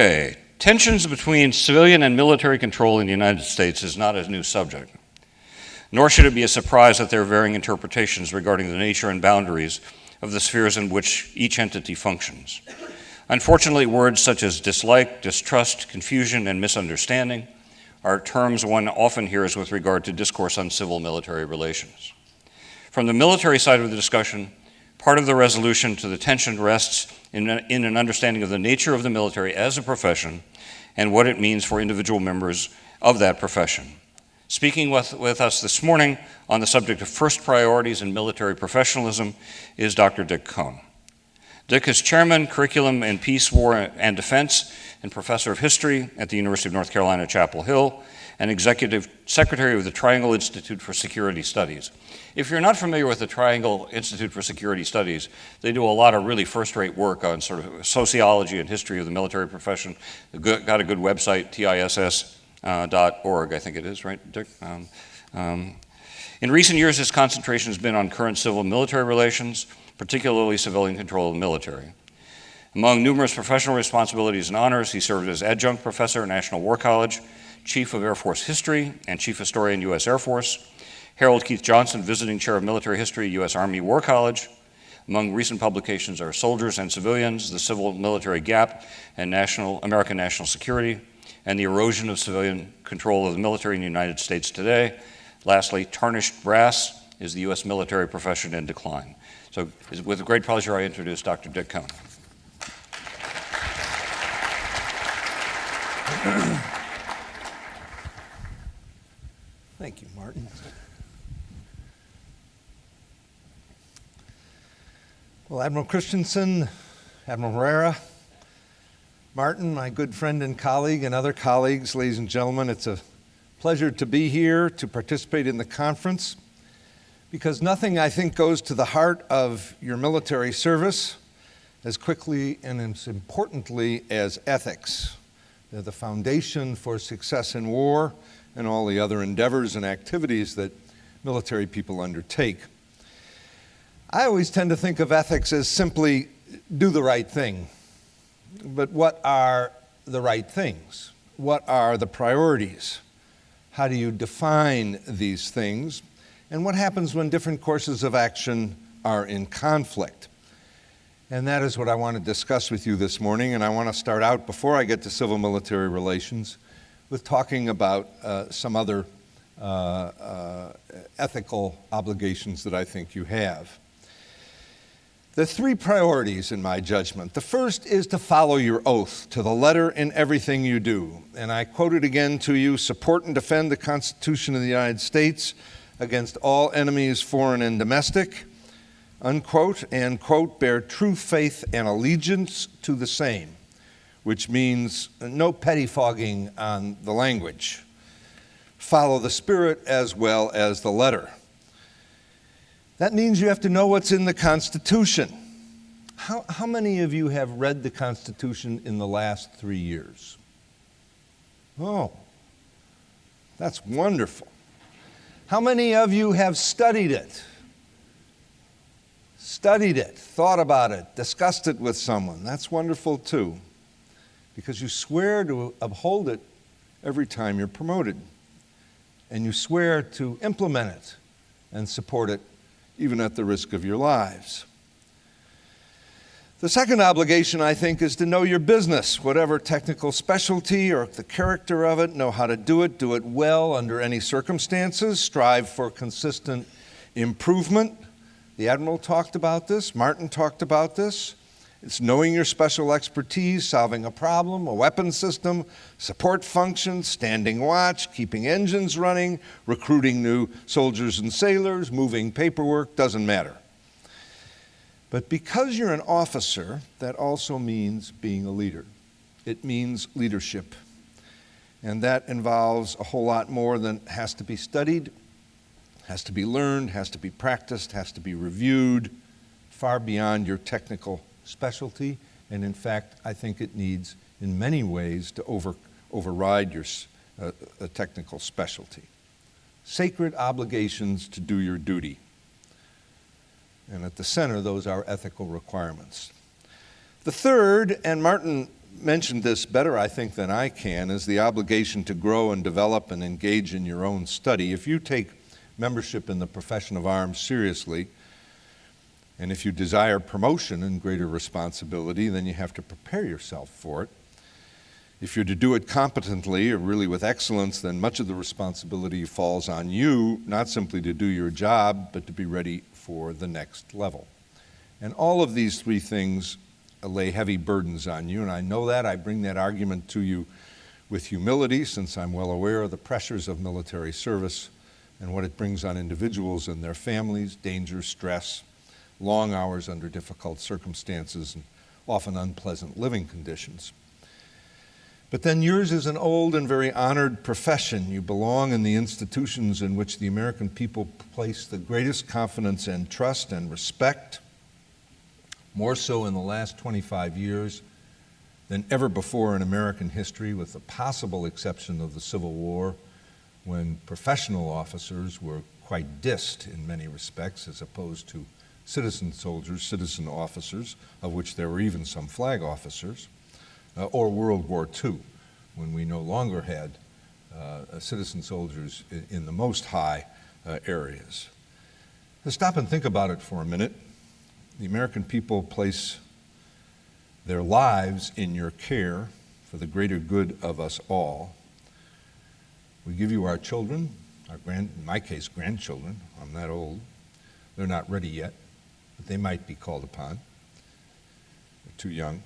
Okay, tensions between civilian and military control in the United States is not a new subject, nor should it be a surprise that there are varying interpretations regarding the nature and boundaries of the spheres in which each entity functions. Unfortunately, words such as dislike, distrust, confusion, and misunderstanding are terms one often hears with regard to discourse on civil-military relations. From the military side of the discussion, part of the resolution to the tension rests in an understanding of the nature of the military as a profession and what it means for individual members of that profession. Speaking with us this morning on the subject of first priorities in military professionalism is Dr. Dick Kohn. Dick is Chairman, Curriculum in Peace, War, and Defense, and Professor of History at the University of North Carolina, Chapel Hill, and Executive Secretary of the Triangle Institute for Security Studies. If you're not familiar with the Triangle Institute for Security Studies, they do a lot of really first-rate work on sort of sociology and history of the military profession. They've got a good website, TISS.org, I think it is, right, Dick? In recent years, his concentration has been on current civil-military relations, particularly civilian control of the military. Among numerous professional responsibilities and honors, he served as adjunct professor at National War College, Chief of Air Force History, and Chief Historian, U.S. Air Force. Harold Keith Johnson, Visiting Chair of Military History, U.S. Army War College. Among recent publications are Soldiers and Civilians, The Civil-Military Gap, and American National Security, and The Erosion of Civilian Control of the Military in the United States Today. Lastly, Tarnished Brass, Is the U.S. Military Profession in Decline? So with great pleasure, I introduce Dr. Dick Kohn. Thank you, Martin. Well, Admiral Christensen, Admiral Herrera, Martin, my good friend and colleague, and other colleagues, ladies and gentlemen, it's a pleasure to be here to participate in the conference, because nothing, I think, goes to the heart of your military service as quickly and as importantly as ethics. They're the foundation for success in war and all the other endeavors and activities that military people undertake. I always tend to think of ethics as simply do the right thing. But what are the right things? What are the priorities? How do you define these things? And what happens when different courses of action are in conflict? And that is what I want to discuss with you this morning. And I want to start out, before I get to civil-military relations, with talking about some other ethical obligations that I think you have. The three priorities, in my judgment. The first is to follow your oath to the letter in everything you do. And I quote it again to you: support and defend the Constitution of the United States against all enemies, foreign and domestic, unquote, and, quote, bear true faith and allegiance to the same, which means no pettifogging on the language. Follow the spirit as well as the letter. That means you have to know what's in the Constitution. How many of you have read the Constitution in the last 3 years? Oh, that's wonderful. How many of you have studied it? Studied it, thought about it, discussed it with someone? That's wonderful too, because you swear to uphold it every time you're promoted. And you swear to implement it and support it even at the risk of your lives. The second obligation, I think, is to know your business, whatever technical specialty or the character of it. Know how to do it well under any circumstances, strive for consistent improvement. The Admiral talked about this, Martin talked about this. It's knowing your special expertise, solving a problem, a weapon system, support functions, standing watch, keeping engines running, recruiting new soldiers and sailors, moving paperwork, doesn't matter. But because you're an officer, that also means being a leader. It means leadership. And that involves a whole lot more than has to be studied, has to be learned, has to be practiced, has to be reviewed, far beyond your technical specialty. And in fact, I think it needs, in many ways, to override your technical specialty. Sacred obligations to do your duty. And at the center, those are ethical requirements. The third, and Martin mentioned this better, I think, than I can, is the obligation to grow and develop and engage in your own study. If you take membership in the profession of arms seriously, and if you desire promotion and greater responsibility, then you have to prepare yourself for it. If you're to do it competently or really with excellence, then much of the responsibility falls on you, not simply to do your job, but to be ready for the next level. And all of these three things lay heavy burdens on you, and I know that. I bring that argument to you with humility, since I'm well aware of the pressures of military service and what it brings on individuals and their families: danger, stress, long hours under difficult circumstances, and often unpleasant living conditions. But then yours is an old and very honored profession. You belong in the institutions in which the American people place the greatest confidence and trust and respect, more so in the last 25 years than ever before in American history, with the possible exception of the Civil War, when professional officers were quite dissed in many respects, as opposed to citizen soldiers, citizen officers, of which there were even some flag officers, or World War II, when we no longer had citizen soldiers in the most high areas. Let's stop and think about it for a minute. The American people place their lives in your care for the greater good of us all. We give you our children, in my case, grandchildren. I'm that old. They're not ready yet, but they might be called upon. They're too young.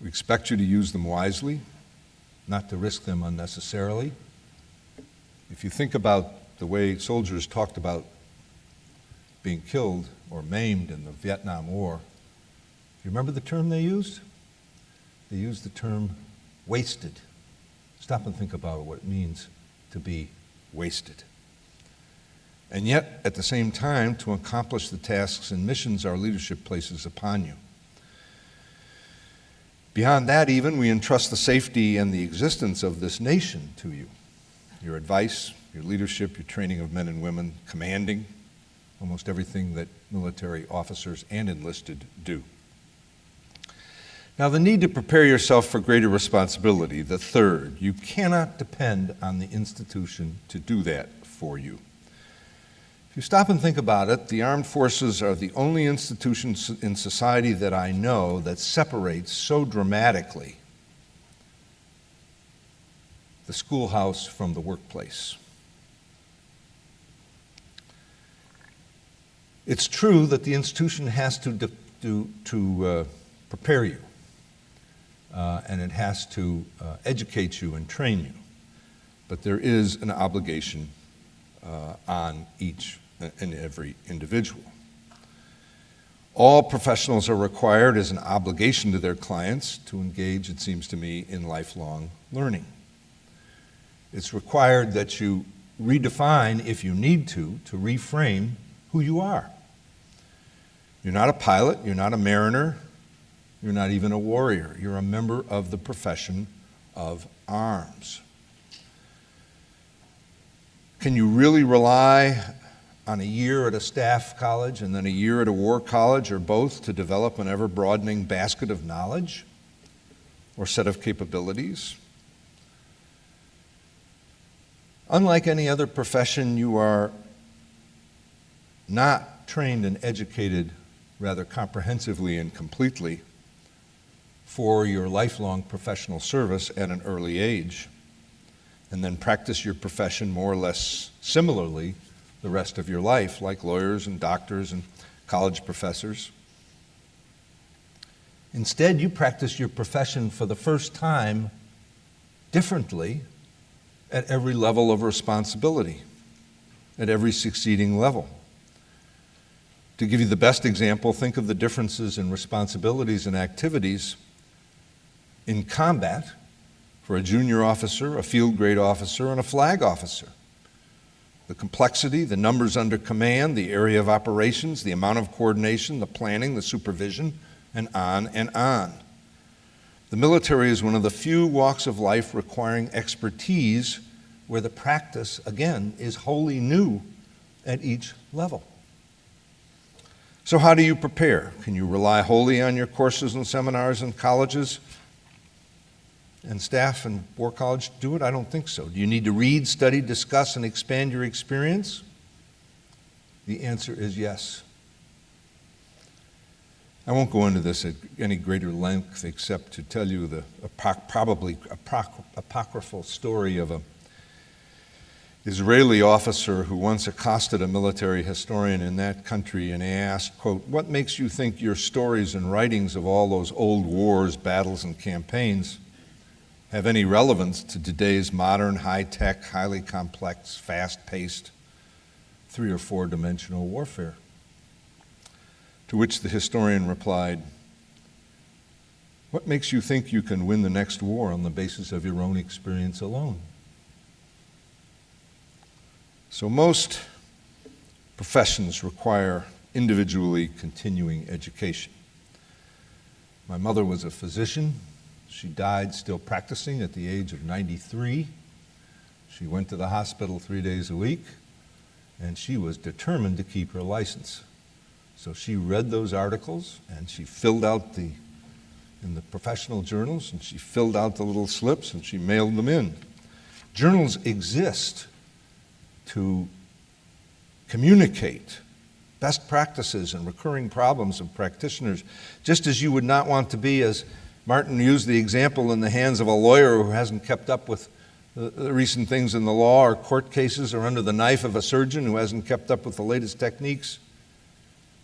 We expect you to use them wisely, not to risk them unnecessarily. If you think about the way soldiers talked about being killed or maimed in the Vietnam War, you remember the term they used? They used the term wasted. Stop and think about what it means to be wasted. And yet, at the same time, to accomplish the tasks and missions our leadership places upon you. Beyond that, even, we entrust the safety and the existence of this nation to you. Your advice, your leadership, your training of men and women, commanding, almost everything that military officers and enlisted do. Now, the need to prepare yourself for greater responsibility, the third. You cannot depend on the institution to do that for you. If you stop and think about it, the armed forces are the only institution in society that I know that separates so dramatically the schoolhouse from the workplace. It's true that the institution has to prepare you, and it has to educate you and train you, but there is an obligation on each and every individual. All professionals are required as an obligation to their clients to engage, it seems to me, in lifelong learning. It's required that you redefine, if you need to reframe who you are. You're not a pilot, you're not a mariner, you're not even a warrior. You're a member of the profession of arms. Can you really rely on a year at a staff college and then a year at a war college, or both, to develop an ever-broadening basket of knowledge or set of capabilities? Unlike any other profession, you are not trained and educated rather comprehensively and completely for your lifelong professional service at an early age, and then practice your profession more or less similarly the rest of your life, like lawyers and doctors and college professors. Instead, you practice your profession for the first time differently at every level of responsibility, at every succeeding level. To give you the best example, think of the differences in responsibilities and activities in combat for a junior officer, a field grade officer, and a flag officer. The complexity, the numbers under command, the area of operations, the amount of coordination, the planning, the supervision, and on and on. The military is one of the few walks of life requiring expertise where the practice, again, is wholly new at each level. So how do you prepare? Can you rely wholly on your courses and seminars and colleges and staff and War College do it? I don't think so. Do you need to read, study, discuss, and expand your experience? The answer is yes. I won't go into this at any greater length except to tell you the probably apocryphal story of an Israeli officer who once accosted a military historian in that country and asked, quote, "What makes you think your stories and writings of all those old wars, battles, and campaigns have any relevance to today's modern, high-tech, highly complex, fast-paced, 3- or 4-dimensional warfare?" To which the historian replied, "What makes you think you can win the next war on the basis of your own experience alone?" So most professions require individually continuing education. My mother was a physician. She died still practicing at the age of 93. She went to the hospital 3 days a week, and she was determined to keep her license. So she read those articles, and she filled out in the professional journals, and she filled out the little slips, and she mailed them in. Journals exist to communicate best practices and recurring problems of practitioners, just as you would not want to be, as Martin used the example, in the hands of a lawyer who hasn't kept up with the recent things in the law or court cases, or under the knife of a surgeon who hasn't kept up with the latest techniques.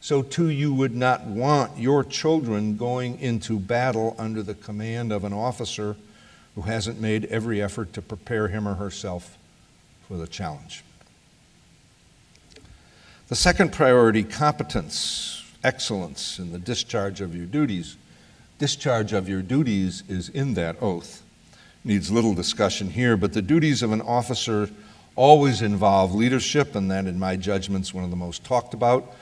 So too you would not want your children going into battle under the command of an officer who hasn't made every effort to prepare him or herself for the challenge. The second priority, competence, excellence in the discharge of your duties. Discharge of your duties is in that oath. Needs little discussion here, but the duties of an officer always involve leadership, and that, in my judgment, is one of the most talked about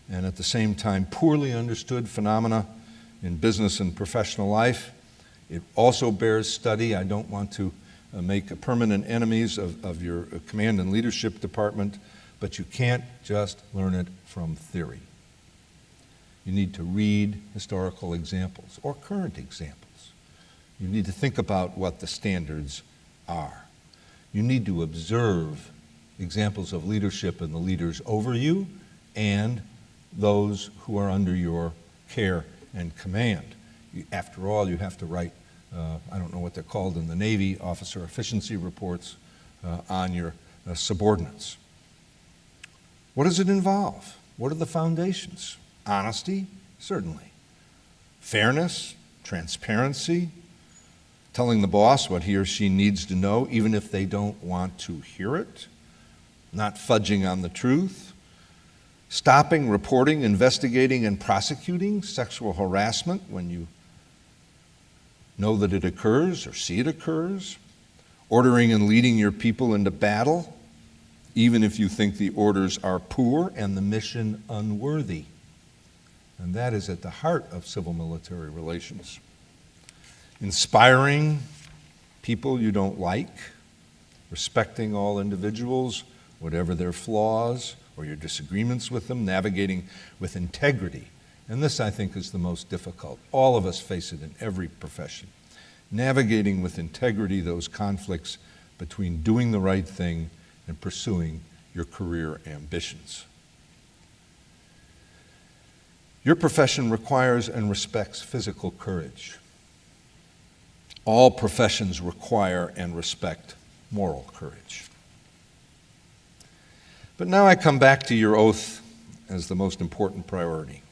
and at the same time poorly understood phenomena in business and professional life. It also bears study. I don't want to make permanent enemies of your command and leadership department, but you can't just learn it from theory. You need to read historical examples or current examples. You need to think about what the standards are. You need to observe examples of leadership in the leaders over you and those who are under your care and command. After all, you have to write, I don't know what they're called in the Navy, officer efficiency reports on your subordinates. What does it involve? What are the foundations? Honesty, certainly. Fairness, transparency, telling the boss what he or she needs to know, even if they don't want to hear it, not fudging on the truth, stopping, reporting, investigating, and prosecuting sexual harassment when you know that it occurs or see it occurs, ordering and leading your people into battle, even if you think the orders are poor and the mission unworthy. And that is at the heart of civil-military relations. Inspiring people you don't like, respecting all individuals, whatever their flaws or your disagreements with them, navigating with integrity. And this, I think, is the most difficult. All of us face it in every profession. Navigating with integrity those conflicts between doing the right thing and pursuing your career ambitions. Your profession requires and respects physical courage. All professions require and respect moral courage. But now I come back to your oath as the most important priority.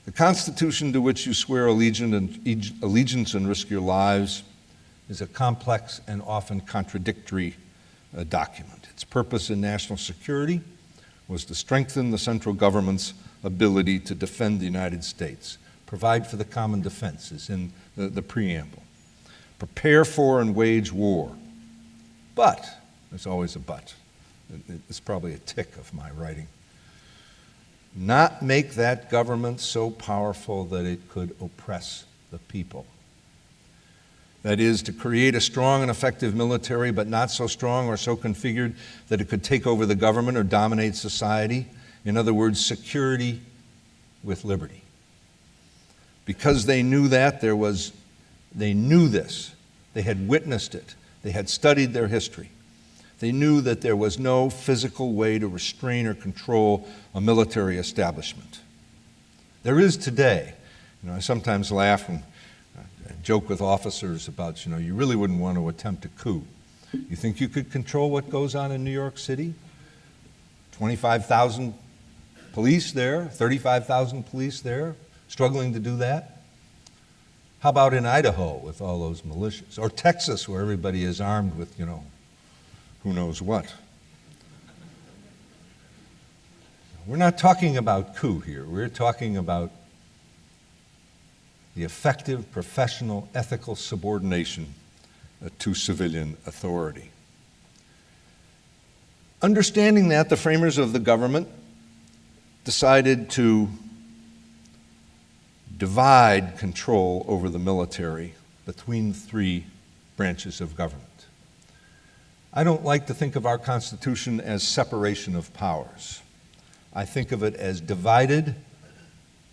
The Constitution to which you swear allegiance and risk your lives is a complex and often contradictory document. Its purpose in national security was to strengthen the central government's ability to defend the United States, provide for the common defense, is in the preamble, prepare for and wage war. But, there's always a but. It's probably a tick of my writing. Not make that government so powerful that it could oppress the people. That is, to create a strong and effective military, but not so strong or so configured that it could take over the government or dominate society. In other words, security with liberty. Because they knew that, there was They knew this. They had witnessed it. They had studied their history. They knew that there was no physical way to restrain or control a military establishment. There is today. I sometimes laugh when I joke with officers about, you really wouldn't want to attempt a coup. You think you could control what goes on in New York City? 25,000 police there, 35,000 police there, struggling to do that? How about in Idaho with all those militias? Or Texas, where everybody is armed with, who knows what? We're not talking about coup here. We're talking about the effective, professional, ethical subordination to civilian authority. Understanding that, the framers of the government decided to divide control over the military between three branches of government. I don't like to think of our Constitution as separation of powers. I think of it as divided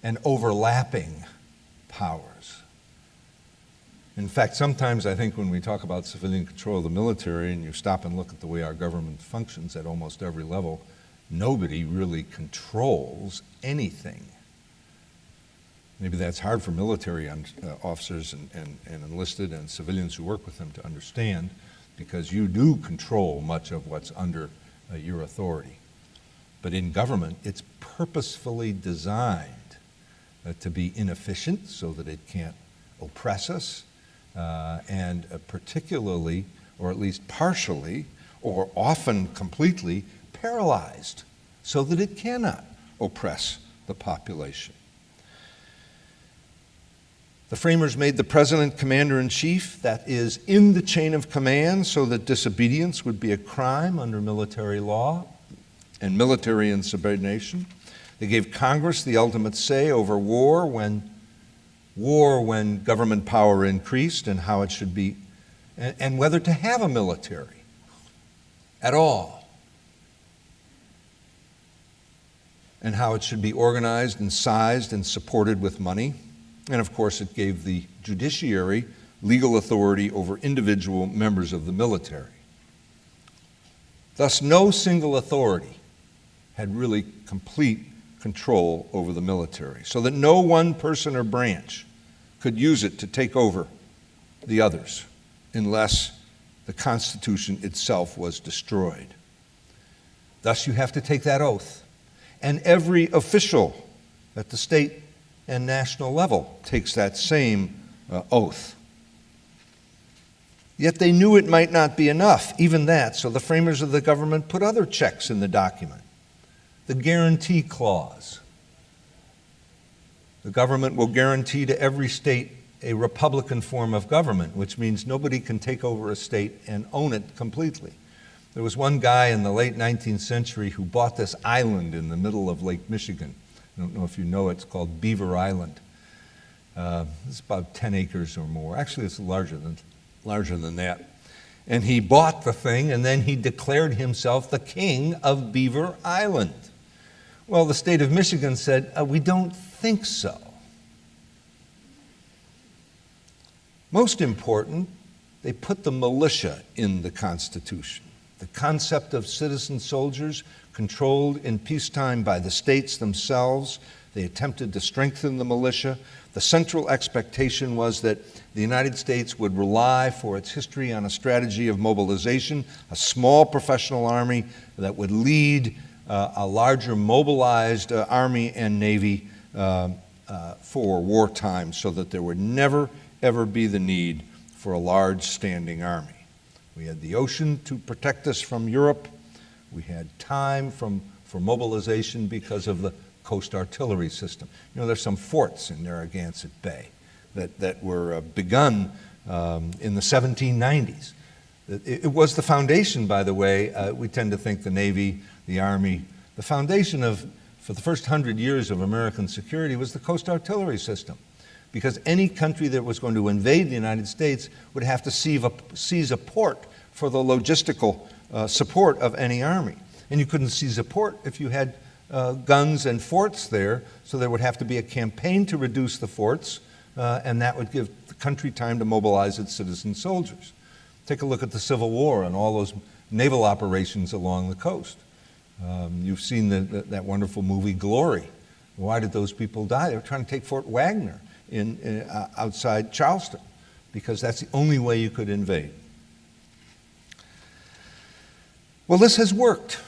and overlapping powers. In fact, sometimes I think when we talk about civilian control of the military and you stop and look at the way our government functions at almost every level, nobody really controls anything. Maybe that's hard for military officers and enlisted and civilians who work with them to understand, because you do control much of what's under your authority. But in government, it's purposefully designed to be inefficient so that it can't oppress us, and particularly, or at least partially, or often completely paralyzed so that it cannot oppress the population. The framers made the president commander-in-chief, that is, in the chain of command, so that disobedience would be a crime under military law and military insubordination. They gave Congress the ultimate say over war when government power increased, and how it should be, and whether to have a military at all, and how it should be organized and sized and supported with money. And of course, it gave the judiciary legal authority over individual members of the military. Thus, no single authority had really complete control over the military, so that no one person or branch could use it to take over the others unless the Constitution itself was destroyed. Thus, you have to take that oath. And every official at the state and national level takes that same oath. Yet they knew it might not be enough, even that, so the framers of the government put other checks in the document. The guarantee clause. The government will guarantee to every state a republican form of government, which means nobody can take over a state and own it completely. There was one guy in the late 19th century who bought this island in the middle of Lake Michigan. I don't know if you know it. It's called Beaver Island. It's about 10 acres or more. Actually, it's larger than that. And he bought the thing, and then he declared himself the king of Beaver Island. Well, the state of Michigan said, we don't think so. Most important, they put the militia in the Constitution. The concept of citizen soldiers controlled in peacetime by the states themselves. They attempted to strengthen the militia. The central expectation was that the United States would rely for its history on a strategy of mobilization, a small professional army that would lead a larger mobilized army and navy for wartime, so that there would never, ever be the need for a large standing army. We had the ocean to protect us from Europe. We had time for mobilization because of the coast artillery system. There's some forts in Narragansett Bay that were begun in the 1790s. It was the foundation, by the way. We tend to think the Navy, the Army, the foundation for the first 100 years of American security was the coast artillery system, because any country that was going to invade the United States would have to seize a port for the logistical support of any army. And you couldn't seize a port if you had guns and forts there, so there would have to be a campaign to reduce the forts, and that would give the country time to mobilize its citizen soldiers. Take a look at the Civil War and all those naval operations along the coast. You've seen that wonderful movie, Glory. Why did those people die? They were trying to take Fort Wagner outside Charleston, because that's the only way you could invade. Well, this has worked,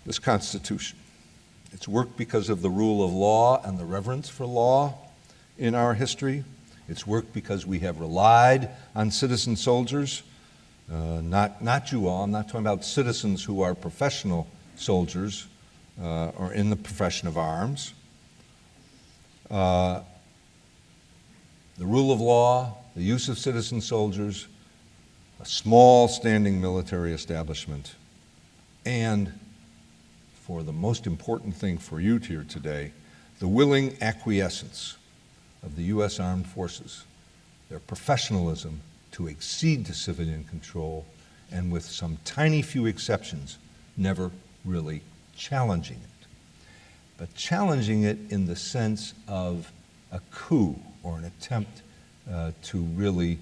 this Constitution. It's worked because of the rule of law and the reverence for law in our history. It's worked because we have relied on citizen soldiers, not you all. I'm not talking about citizens who are professional soldiers or in the profession of arms. The rule of law, the use of citizen soldiers, a small standing military establishment, and for the most important thing for you here today, the willing acquiescence of the U.S. Armed Forces, their professionalism to accede to civilian control, and with some tiny few exceptions, never really challenging it. But challenging it in the sense of a coup or an attempt to really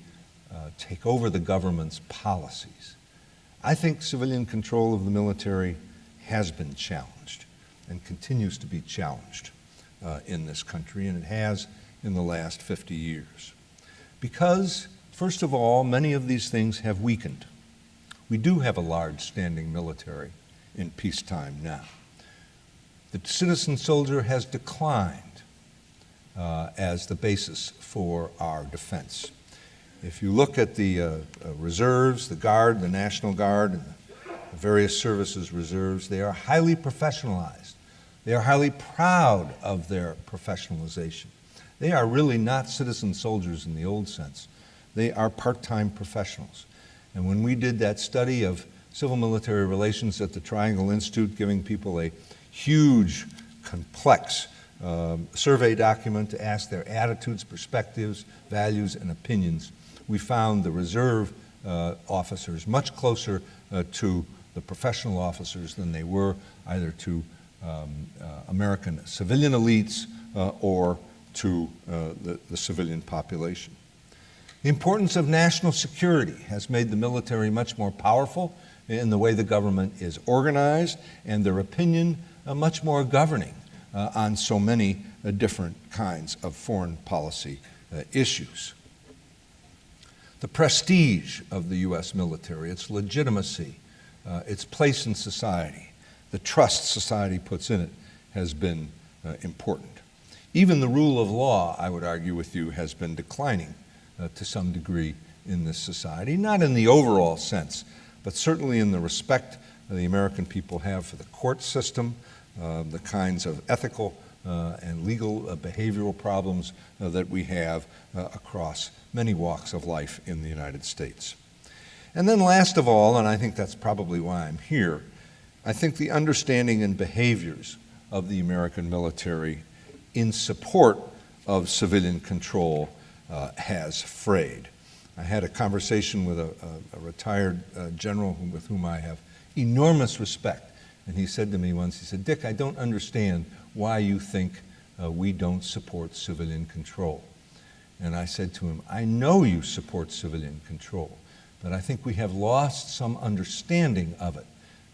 take over the government's policies. I think civilian control of the military has been challenged and continues to be challenged in this country, and it has in the last 50 years. Because, first of all, many of these things have weakened. We do have a large standing military in peacetime now. The citizen soldier has declined as the basis for our defense. If you look at the reserves, the Guard, the National Guard, and the various services reserves, they are highly professionalized. They are highly proud of their professionalization. They are really not citizen soldiers in the old sense. They are part-time professionals. And when we did that study of civil-military relations at the Triangle Institute, giving people a huge, complex survey document to ask their attitudes, perspectives, values, and opinions, we found the reserve officers much closer to the professional officers than they were either to American civilian elites or to the civilian population. The importance of national security has made the military much more powerful in the way the government is organized, and their opinion much more governing on so many different kinds of foreign policy issues. The prestige of the U.S. military, its legitimacy, its place in society, the trust society puts in it has been important. Even the rule of law, I would argue with you, has been declining to some degree in this society, not in the overall sense, but certainly in the respect the American people have for the court system, the kinds of ethical and legal behavioral problems that we have across many walks of life in the United States. And then last of all, and I think that's probably why I'm here, I think the understanding and behaviors of the American military in support of civilian control has frayed. I had a conversation with a retired general with whom I have enormous respect, and he said to me once, he said, "Dick, I don't understand why you think we don't support civilian control." And I said to him, "I know you support civilian control, but I think we have lost some understanding of it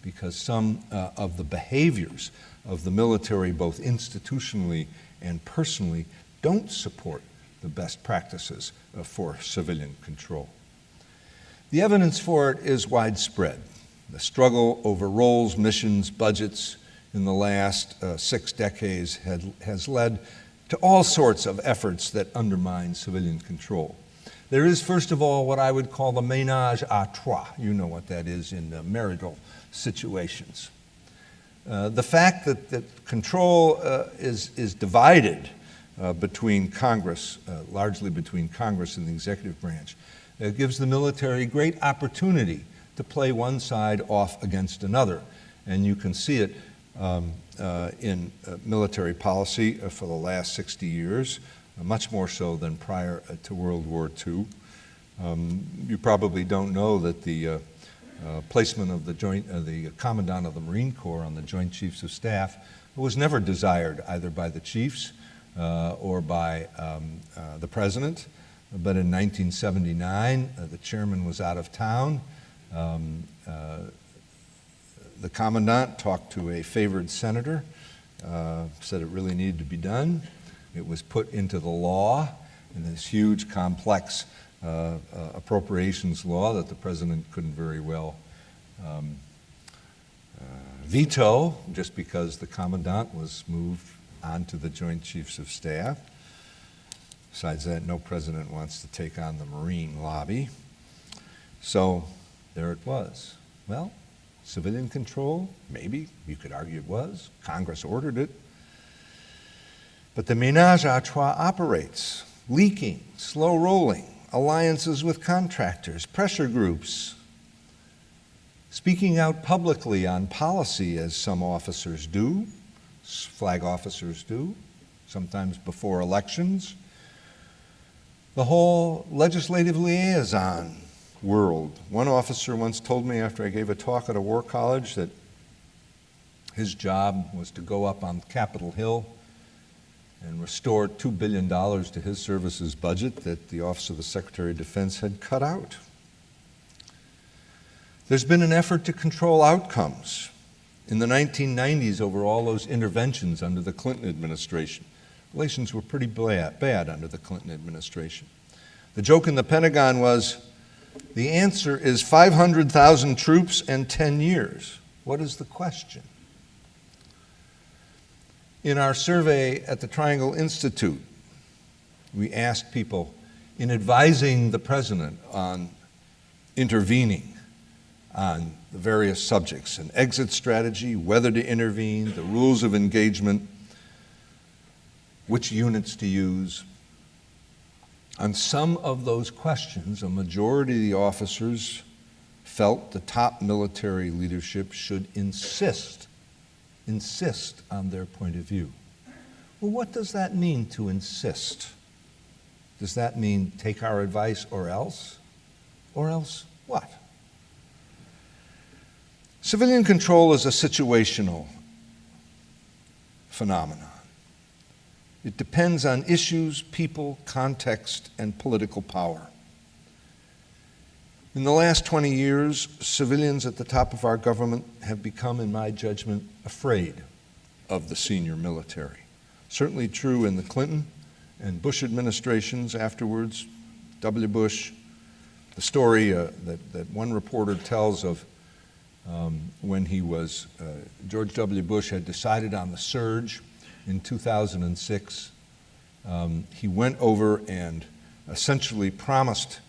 because some of the behaviors of the military, both institutionally and personally, don't support the best practices for civilian control." The evidence for it is widespread. The struggle over roles, missions, budgets in the last 6 decades has led to all sorts of efforts that undermine civilian control. There is, first of all, what I would call the ménage à trois. You know what that is in marital situations. The fact that control is divided between Congress, largely between Congress and the executive branch, gives the military great opportunity to play one side off against another. And you can see it in military policy for the last 60 years, much more so than prior to World War II. You probably don't know that the placement of the Commandant of the Marine Corps on the Joint Chiefs of Staff was never desired either by the chiefs or by the President. but in 1979, the chairman was out of town. The commandant talked to a favored senator, said it really needed to be done. It was put into the law in this huge, complex appropriations law that the president couldn't very well veto, just because the commandant was moved on to the Joint Chiefs of Staff. Besides that, no president wants to take on the Marine lobby. So there it was. Well, civilian control, maybe, you could argue it was. Congress ordered it. But the ménage à trois operates, leaking, slow rolling, alliances with contractors, pressure groups, speaking out publicly on policy as some officers do, flag officers do, sometimes before elections. The whole legislative liaison world. One officer once told me after I gave a talk at a war college that his job was to go up on Capitol Hill and restore $2 billion to his service's budget that the Office of the Secretary of Defense had cut out. There's been an effort to control outcomes. In the 1990s, over all those interventions under the Clinton administration, relations were pretty bad under the Clinton administration. The joke in the Pentagon was, the answer is 500,000 troops and 10 years. What is the question? In our survey at the Triangle Institute, we asked people, in advising the president on intervening on the various subjects, an exit strategy, whether to intervene, the rules of engagement, which units to use. On some of those questions, a majority of the officers felt the top military leadership should insist on their point of view. Well, what does that mean, to insist? Does that mean take our advice or else? Or else what? Civilian control is a situational phenomenon. It depends on issues, people, context, and political power. In the last 20 years, civilians at the top of our government have become, in my judgment, afraid of the senior military. Certainly true in the Clinton and Bush administrations afterwards, W. Bush. The story that one reporter tells of when George W. Bush had decided on the surge in 2006, he went over and essentially promised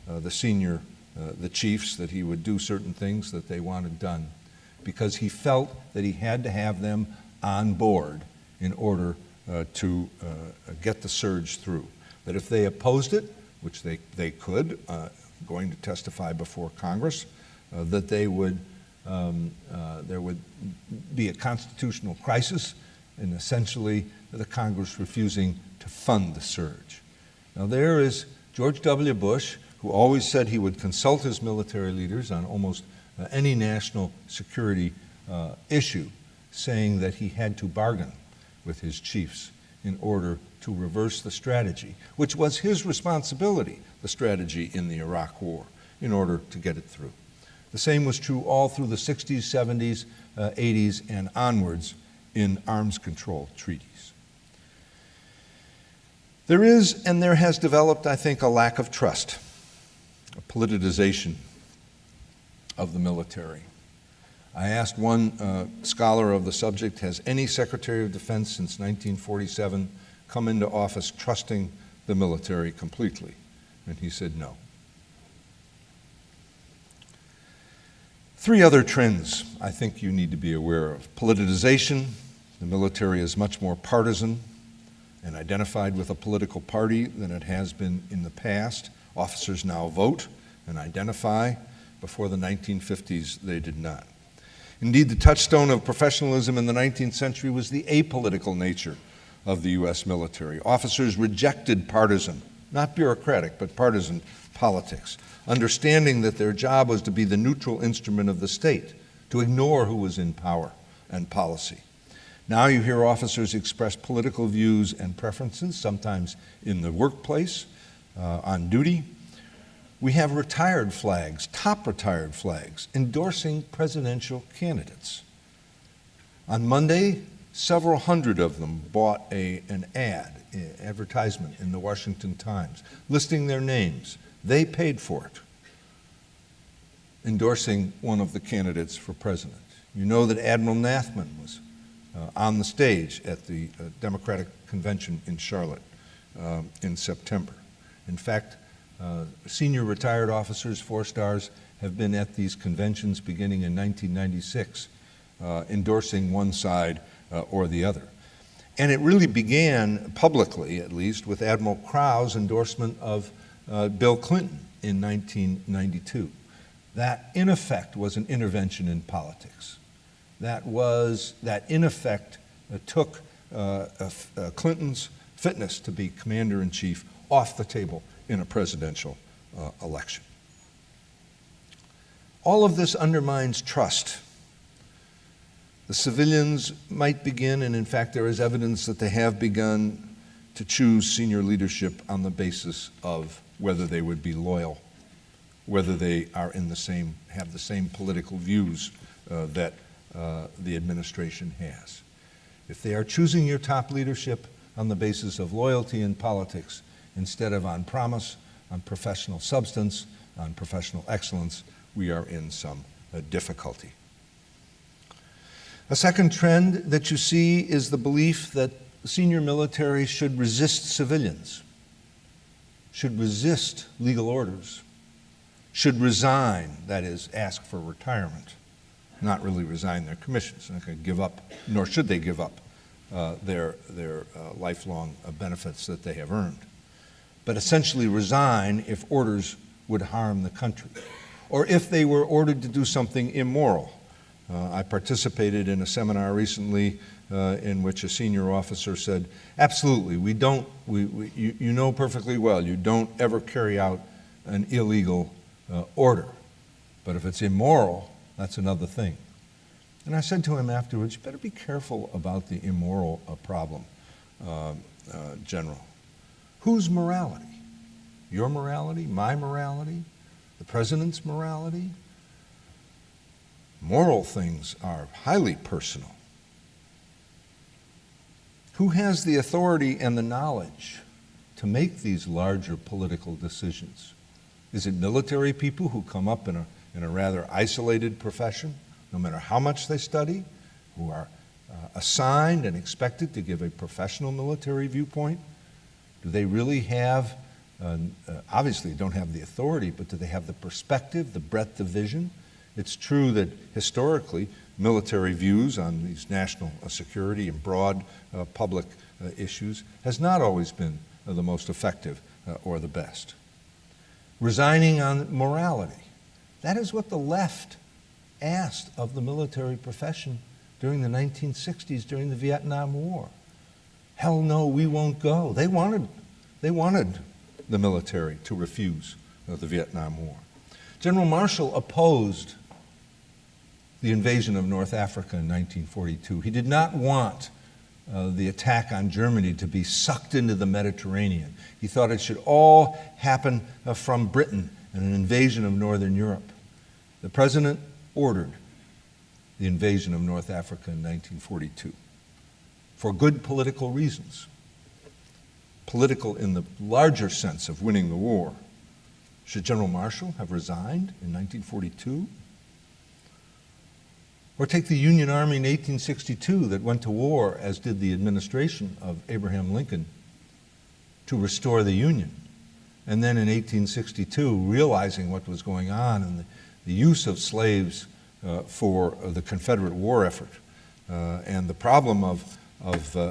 the chiefs that he would do certain things that they wanted done, because he felt that he had to have them on board in order to get the surge through. That if they opposed it, which they could, going to testify before Congress, that there would be a constitutional crisis, and essentially the Congress refusing to fund the surge. Now there is George W. Bush, who always said he would consult his military leaders on almost any national security issue, saying that he had to bargain with his chiefs in order to reverse the strategy, which was his responsibility, the strategy in the Iraq War, in order to get it through. The same was true all through the 60s, 70s, 80s, and onwards in arms control treaties. There is, and there has developed, I think, a lack of trust, a politicization of the military. I asked one scholar of the subject, has any Secretary of Defense since 1947 come into office trusting the military completely? And he said no. 3 other trends I think you need to be aware of. Politicization. The military is much more partisan and identified with a political party than it has been in the past. Officers now vote and identify. Before the 1950s, they did not. Indeed, the touchstone of professionalism in the 19th century was the apolitical nature of the U.S. military. Officers rejected partisan, not bureaucratic, but partisan politics, understanding that their job was to be the neutral instrument of the state, to ignore who was in power and policy. Now you hear officers express political views and preferences, sometimes in the workplace, on duty. We have retired flags, top retired flags, endorsing presidential candidates. On Monday, several hundred of them bought an advertisement in the Washington Times, listing their names. They paid for it, endorsing one of the candidates for president. You know that Admiral Nathman was on the stage at the Democratic Convention in Charlotte in September. In fact, senior retired officers, 4 stars, have been at these conventions beginning in 1996, endorsing one side or the other. And it really began, publicly at least, with Admiral Crow's endorsement of Bill Clinton in 1992. That, in effect, was an intervention in politics. That, in effect, took Clinton's fitness to be commander-in-chief off the table in a presidential election. All of this undermines trust. The civilians might begin, and in fact there is evidence that they have begun, to choose senior leadership on the basis of whether they would be loyal, whether they are have the same political views that the administration has. If they are choosing your top leadership on the basis of loyalty in politics instead of on promise, on professional substance, on professional excellence, we are in some difficulty. A second trend that you see is the belief that senior military should resist civilians, should resist legal orders, should resign, that is, ask for retirement, not really resign their commissions. They're not going to give up, nor should they give up their lifelong benefits that they have earned, but essentially resign if orders would harm the country, or if they were ordered to do something immoral. I participated in a seminar recently in which a senior officer said, absolutely, you know perfectly well, you don't ever carry out an illegal order, but if it's immoral, that's another thing. And I said to him afterwards, you better be careful about the immoral problem, General. Whose morality? Your morality? My morality? The president's morality? Moral things are highly personal. Who has the authority and the knowledge to make these larger political decisions? Is it military people who come up in a rather isolated profession, no matter how much they study, who are assigned and expected to give a professional military viewpoint? Do they really have, obviously don't have the authority, but do they have the perspective, the breadth of vision? It's true that historically, military views on these national security and broad public issues has not always been the most effective or the best. Resigning on morality. That is what the left asked of the military profession during the 1960s, during the Vietnam War. Hell no, we won't go. They wanted the military to refuse the Vietnam War. General Marshall opposed the invasion of North Africa in 1942. He did not want the attack on Germany to be sucked into the Mediterranean. He thought it should all happen from Britain and an invasion of Northern Europe. The president ordered the invasion of North Africa in 1942 for good political reasons. Political in the larger sense of winning the war. Should General Marshall have resigned in 1942? Or take the Union Army in 1862 that went to war, as did the administration of Abraham Lincoln, to restore the Union. And then in 1862, realizing what was going on and the use of slaves for the Confederate war effort and the problem of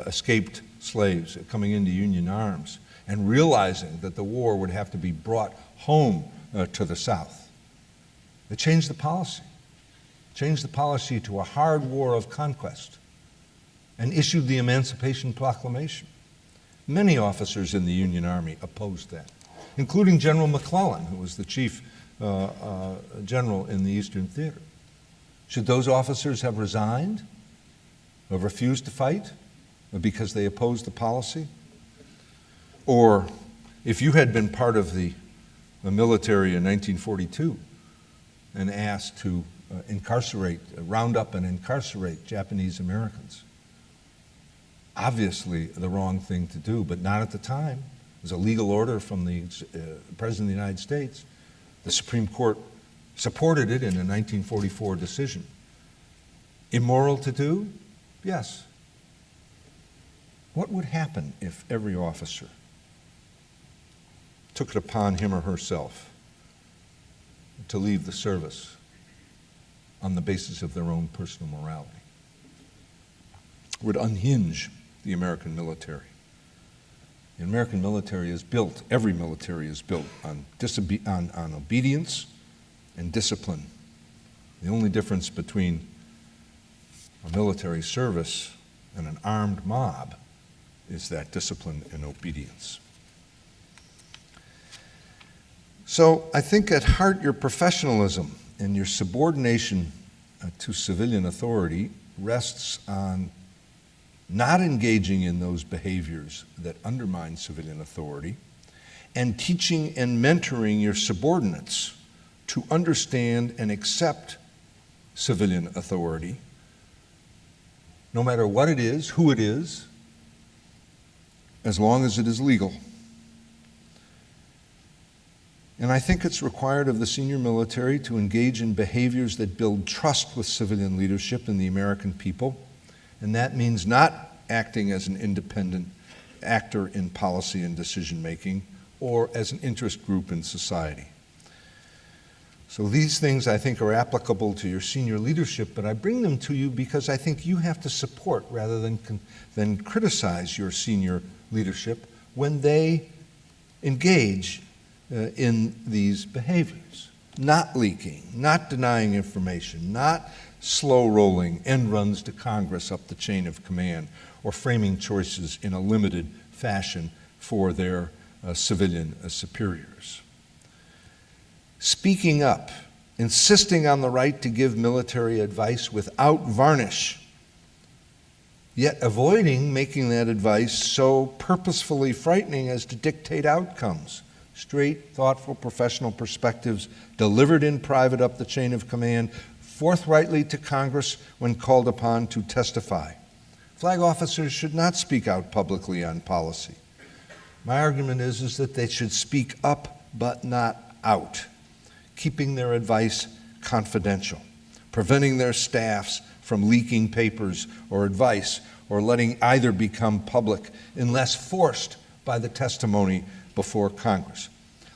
escaped slaves coming into Union arms, and realizing that the war would have to be brought home to the South. It changed the policy. Changed the policy to a hard war of conquest, and issued the Emancipation Proclamation. Many officers in the Union Army opposed that, including General McClellan, who was the chief general in the Eastern Theater. Should those officers have resigned or refused to fight because they opposed the policy? Or If you had been part of the military in 1942 and asked to round up and incarcerate Japanese Americans, obviously the wrong thing to do, but not at the time. It was a legal order from the President of the United States. The Supreme Court supported it in a 1944 decision. Immoral to do? Yes. What would happen if every officer took it upon him or herself to leave the service on the basis of their own personal morality? It would unhinge the American military. The American military is built, every military is built on obedience and discipline. The only difference between a military service and an armed mob is that discipline and obedience. So I think at heart your professionalism and your subordination to civilian authority rests on not engaging in those behaviors that undermine civilian authority, and teaching and mentoring your subordinates to understand and accept civilian authority, no matter what it is, who it is, as long as it is legal. And I think it's required of the senior military to engage in behaviors that build trust with civilian leadership and the American people. And that means not acting as an independent actor in policy and decision-making or as an interest group in society. So these things, I think, are applicable to your senior leadership, but I bring them to you because I think you have to support rather than criticize your senior leadership when they engage in these behaviors. Not leaking, not denying information, not slow-rolling end runs to Congress up the chain of command, or framing choices in a limited fashion for their civilian superiors. Speaking up, insisting on the right to give military advice without varnish, yet avoiding making that advice so purposefully frightening as to dictate outcomes. Straight, thoughtful, professional perspectives delivered in private up the chain of command, forthrightly to Congress when called upon to testify. Flag officers should not speak out publicly on policy. My argument is that they should speak up but not out, keeping their advice confidential, preventing their staffs from leaking papers or advice, or letting either become public unless forced by the testimony before Congress.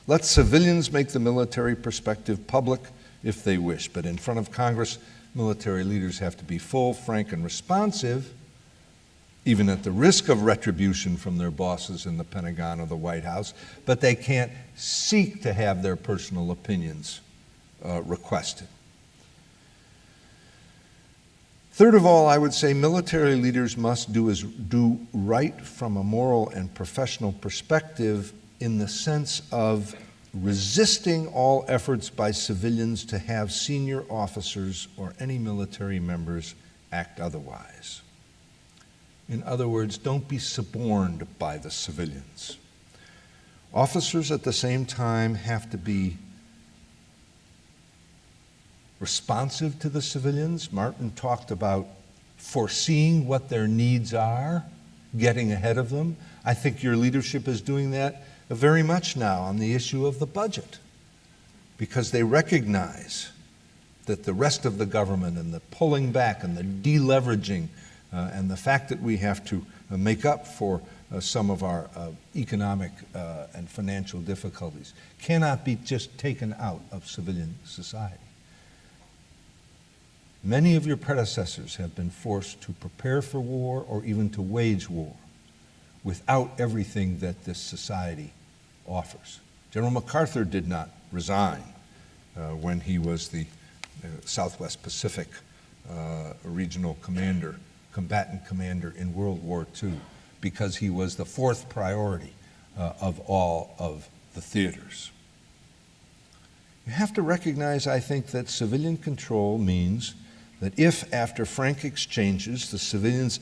Let civilians make the military perspective public if they wish, but in front of Congress, military leaders have to be full, frank, and responsive, even at the risk of retribution from their bosses in the Pentagon or the White House, but they can't seek to have their personal opinions requested. Third of all, I would say military leaders must do right from a moral and professional perspective in the sense of resisting all efforts by civilians to have senior officers or any military members act otherwise. In other words, don't be suborned by the civilians. Officers at the same time have to be responsive to the civilians. Martin talked about foreseeing what their needs are, getting ahead of them. I think your leadership is doing that very much now on the issue of the budget, because they recognize that the rest of the government and the pulling back and the deleveraging and the fact that we have to make up for some of our economic and financial difficulties cannot be just taken out of civilian society. Many of your predecessors have been forced to prepare for war or even to wage war without everything that this society offers. General MacArthur did not resign when he was the Southwest Pacific regional commander, combatant commander in World War II, because he was the fourth priority of all of the theaters. You have to recognize, I think, that civilian control means that if, after frank exchanges, the civilians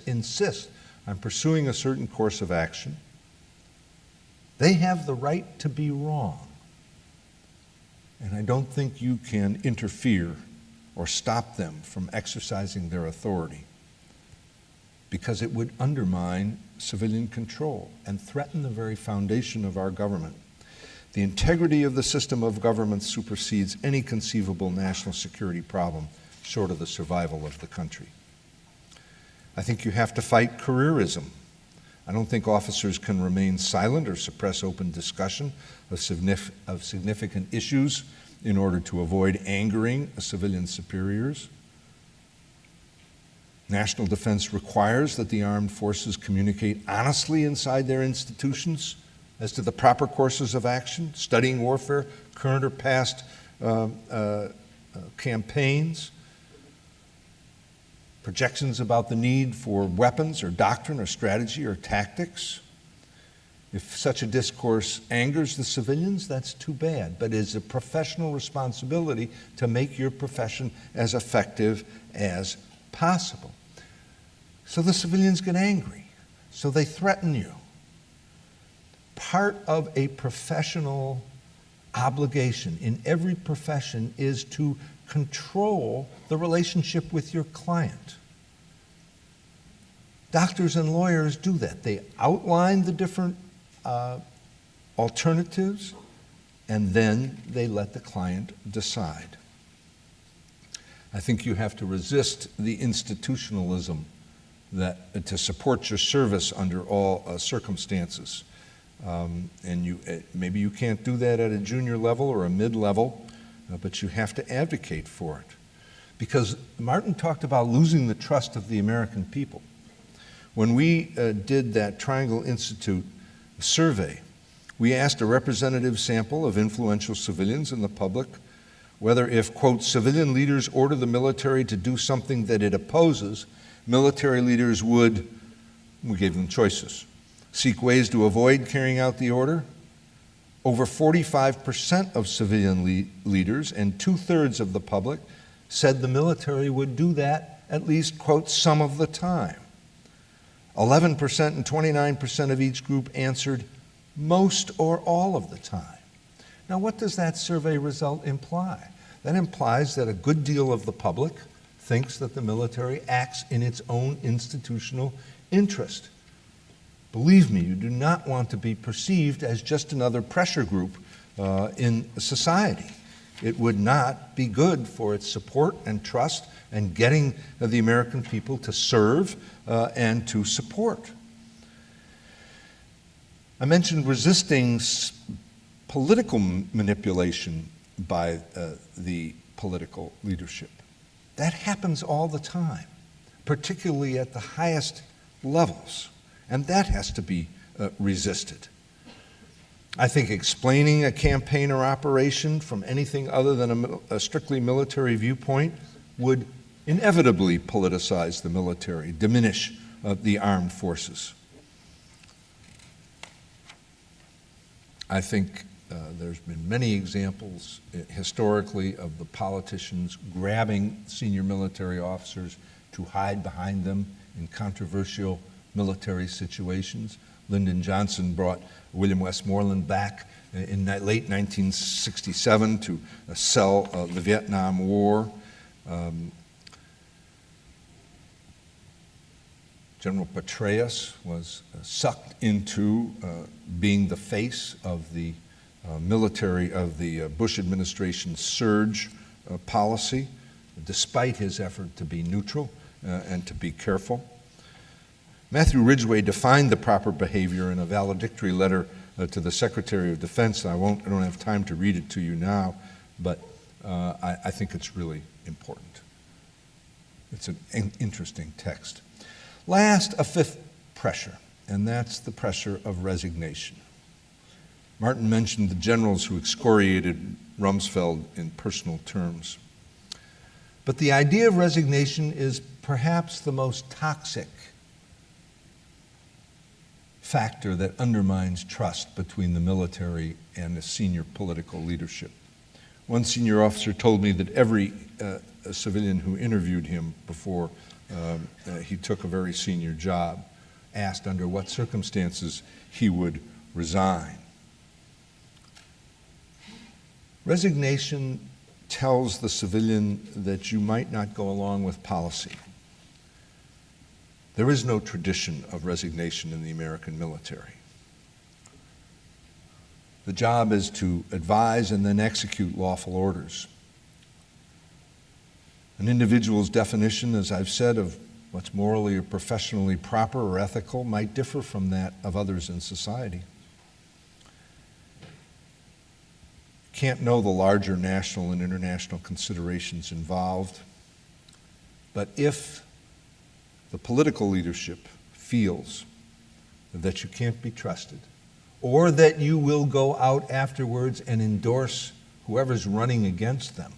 insist on pursuing a certain course of action, They have the right to be wrong. And I don't think you can interfere or stop them from exercising their authority, because it would undermine civilian control and threaten the very foundation of our government. The integrity of the system of government supersedes any conceivable national security problem short of the survival of the country. I think you have to fight careerism. I don't think officers can remain silent or suppress open discussion of significant issues in order to avoid angering civilian superiors. National defense requires that the armed forces communicate honestly inside their institutions as to the proper courses of action, studying warfare, current or past campaigns, projections about the need for weapons or doctrine or strategy or tactics. If such a discourse angers the civilians, that's too bad, but it's a professional responsibility to make your profession as effective as possible. So the civilians get angry, so they threaten you. Part of a professional obligation in every profession is to control the relationship with your client. Doctors and lawyers do that. They outline the different alternatives, and then they let the client decide. I think you have to resist the institutionalism that to support your service under all circumstances. And maybe you can't do that at a junior level or a mid-level, but you have to advocate for it. Because Martin talked about losing the trust of the American people. When we did that Triangle Institute survey, we asked a representative sample of influential civilians in the public whether if, quote, civilian leaders order the military to do something that it opposes, military leaders would, we gave them choices, seek ways to avoid carrying out the order. Over 45% of civilian leaders and 2/3 of the public said the military would do that at least, quote, some of the time. 11% and 29% of each group answered most or all of the time. Now, what does that survey result imply? That implies that a good deal of the public thinks that the military acts in its own institutional interest. Believe me, you do not want to be perceived as just another pressure group in society. It would not be good for its support and trust and getting the American people to serve and to support. I mentioned resisting political manipulation by the political leadership. That happens all the time, particularly at the highest levels, and that has to be resisted. I think explaining a campaign or operation from anything other than a strictly military viewpoint would inevitably politicize the military, diminish the armed forces. I think there's been many examples historically of the politicians grabbing senior military officers to hide behind them in controversial military situations. Lyndon Johnson brought William Westmoreland back in late 1967 to sell the Vietnam War. General Petraeus was sucked into being the face of the military of the Bush administration's surge policy, despite his effort to be neutral and to be careful. Matthew Ridgway defined the proper behavior in a valedictory letter to the Secretary of Defense. I don't have time to read it to you now, but I think it's really important. It's an interesting text. Last, a fifth pressure, and that's the pressure of resignation. Martin mentioned the generals who excoriated Rumsfeld in personal terms. But the idea of resignation is perhaps the most toxic factor that undermines trust between the military and the senior political leadership. One senior officer told me that every civilian who interviewed him before he took a very senior job asked under what circumstances he would resign. Resignation tells the civilian that you might not go along with policy. There is no tradition of resignation in the American military. The job is to advise and then execute lawful orders. An individual's definition, as I've said, of what's morally or professionally proper or ethical might differ from that of others in society. Can't know the larger national and international considerations involved, but if the political leadership feels that you can't be trusted, or that you will go out afterwards and endorse whoever's running against them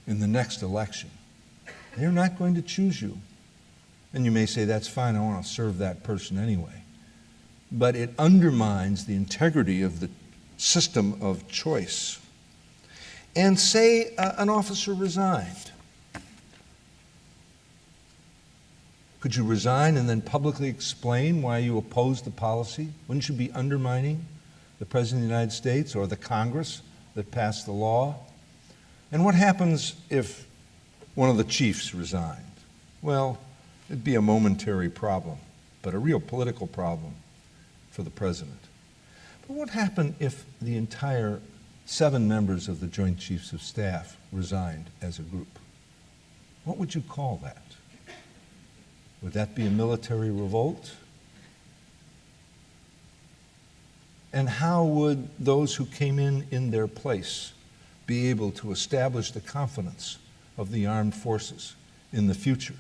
in the next election, they're not going to choose you. And you may say, that's fine, I want to serve that person anyway. But it undermines the integrity of the system of choice. And say an officer resigned. Could you resign and then publicly explain why you oppose the policy? Wouldn't you be undermining the President of the United States or the Congress that passed the law? And what happens if one of the chiefs resigned? Well, it'd be a momentary problem, but a real political problem for the President. But what happened if the entire 7 members of the Joint Chiefs of Staff resigned as a group? What would you call that? Would that be a military revolt? And how would those who came in their place be able to establish the confidence of the armed forces in the future?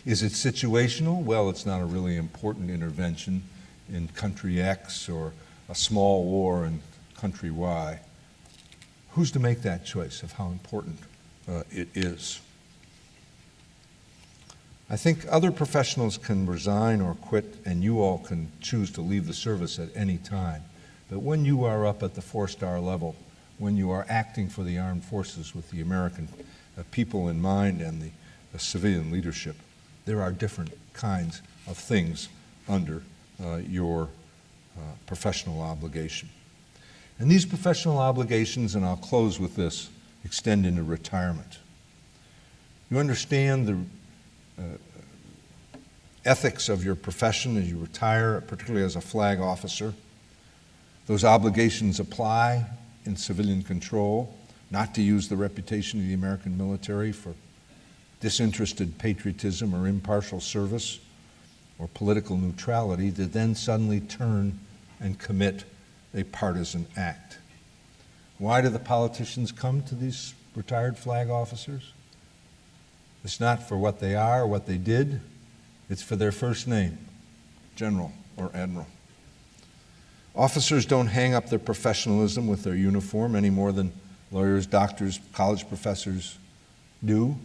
Is it situational? Well, it's not a really important intervention in country X or a small war in country Y. Who's to make that choice of how important it is? I think other professionals can resign or quit, and you all can choose to leave the service at any time. But when you are up at the 4-star level, when you are acting for the armed forces with the American people in mind and the civilian leadership, there are different kinds of things under your professional obligation. And these professional obligations, and I'll close with this, extend into retirement. You understand the ethics of your profession as you retire, particularly as a flag officer. Those obligations apply in civilian control, not to use the reputation of the American military for disinterested patriotism or impartial service or political neutrality, to then suddenly turn and commit a partisan act. Why do the politicians come to these retired flag officers? It's not for what they are or what they did. It's for their first name, General or Admiral. Officers don't hang up their professionalism with their uniform any more than lawyers, doctors, college professors do.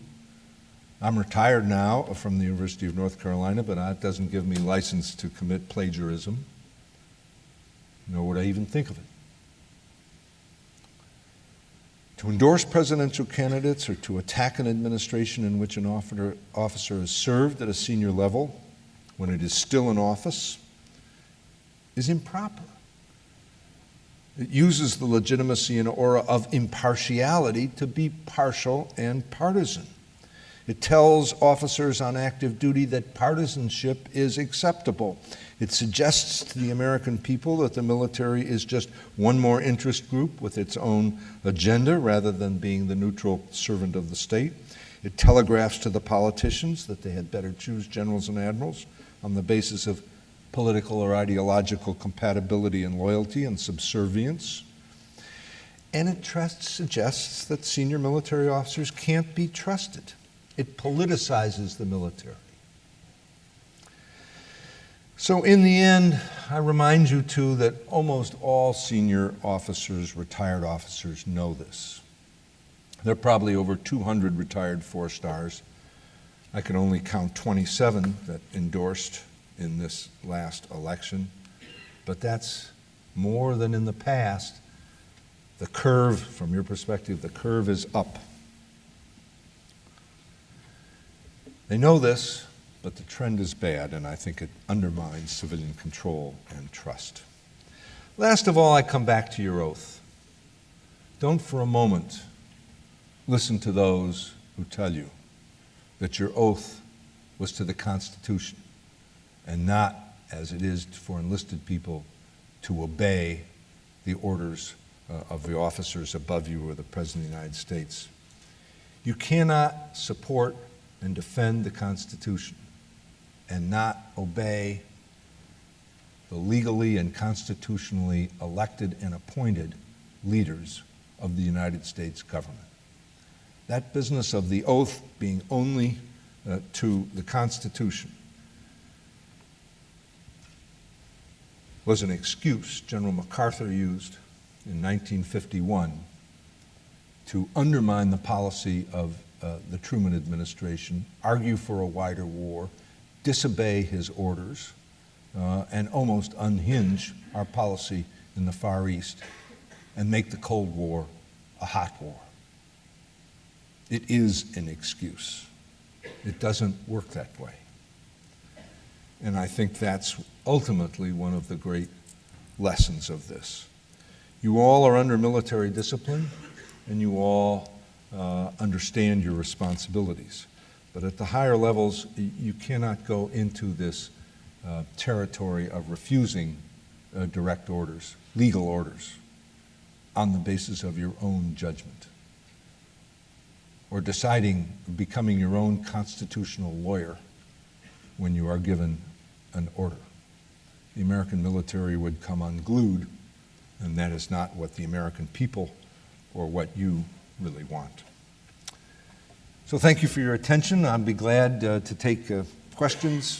I'm retired now from the University of North Carolina, but that doesn't give me license to commit plagiarism, nor would I even think of it. To endorse presidential candidates or to attack an administration in which an officer has served at a senior level when it is still in office is improper. It uses the legitimacy and aura of impartiality to be partial and partisan. It tells officers on active duty that partisanship is acceptable. It suggests to the American people that the military is just one more interest group with its own agenda rather than being the neutral servant of the state. It telegraphs to the politicians that they had better choose generals and admirals on the basis of political or ideological compatibility and loyalty and subservience. And it suggests that senior military officers can't be trusted. It politicizes the military. So in the end, I remind you too that almost all senior officers, retired officers, know this. There are probably over 200 retired 4-stars. I can only count 27 that endorsed in this last election, but that's more than in the past. The curve, from your perspective, the curve is up. They know this, but the trend is bad, and I think it undermines civilian control and trust. Last of all, I come back to your oath. Don't for a moment listen to those who tell you that your oath was to the Constitution and not, as it is for enlisted people, to obey the orders of the officers above you or the President of the United States. You cannot support and defend the Constitution and not obey the legally and constitutionally elected and appointed leaders of the United States government. That business of the oath being only to the Constitution was an excuse General MacArthur used in 1951 to undermine the policy of the Truman administration, argue for a wider war, disobey his orders, and almost unhinge our policy in the Far East and make the Cold War a hot war. It is an excuse. It doesn't work that way. And I think that's ultimately one of the great lessons of this. You all are under military discipline, and you all understand your responsibilities. But at the higher levels, you cannot go into this territory of refusing direct orders, legal orders, on the basis of your own judgment, or becoming your own constitutional lawyer when you are given an order. The American military would come unglued, and that is not what the American people or what you really want. So thank you for your attention. I'll be glad to take questions.